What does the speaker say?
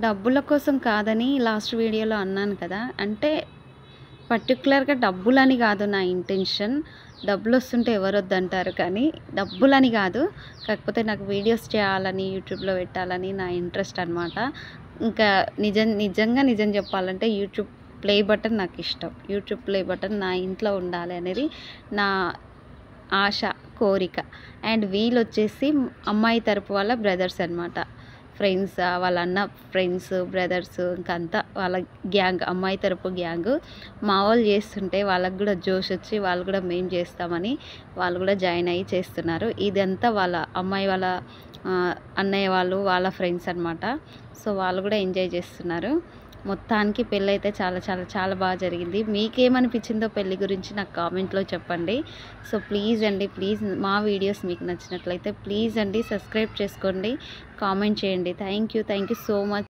డబ్బుల కోసం కాదని లాస్ట్ వీడియోలో అన్నాను కదా! అంటే పర్టిక్యులర్‌గా డబ్బులని కాదు నా ఇంటెన్షన్. డబ్బులొస్తుంటే ఎవరొద్దంటారు కానీ, డబ్బులని కాదు. కాకపోతే నాకు వీడియోస్ చేయాలని, యూట్యూబ్‌లో పెట్టాలని నా ఇంట్రెస్ట్ అనమాట. ఇంకా నిజం చెప్పాలంటే యూట్యూబ్ ప్లే బటన్ నాకిష్టం. యూట్యూబ్ ప్లే బటన్ నా ఇంట్లో ఉండాలి అనేది నా ఆశ, కోరిక. అండ్ వీళ్ళొచ్చేసి అమ్మాయి తరపు వాళ్ళ బ్రదర్స్ అనమాట. ఫ్రెండ్స్, వాళ్ళ అన్న ఫ్రెండ్స్, బ్రదర్స్ ఇంకంతా వాళ్ళ గ్యాంగ్, అమ్మాయి తరపు గ్యాంగు. మా వాళ్ళు చేస్తుంటే వాళ్ళకి కూడా జోషొచ్చి వాళ్ళు కూడా మేము చేస్తామని వాళ్ళు కూడా జాయిన్ అయ్యి చేస్తున్నారు. ఇదంతా వాళ్ళ అమ్మాయి వాళ్ళ అన్నయ్య వాళ్ళు, వాళ్ళ ఫ్రెండ్స్ అనమాట. సో వాళ్ళు కూడా ఎంజాయ్ చేస్తున్నారు. మొత్తానికి పెళ్ళైతే చాలా బాగా జరిగింది. మీకేమనిపించిందో పెళ్ళి గురించి నాకు కామెంట్లో చెప్పండి. సో ప్లీజ్ అండి, ప్లీజ్ మా వీడియోస్ మీకు నచ్చినట్లయితే ప్లీజ్ అండి సబ్స్క్రైబ్ చేసుకోండి, కామెంట్ చేయండి. Thank you so much.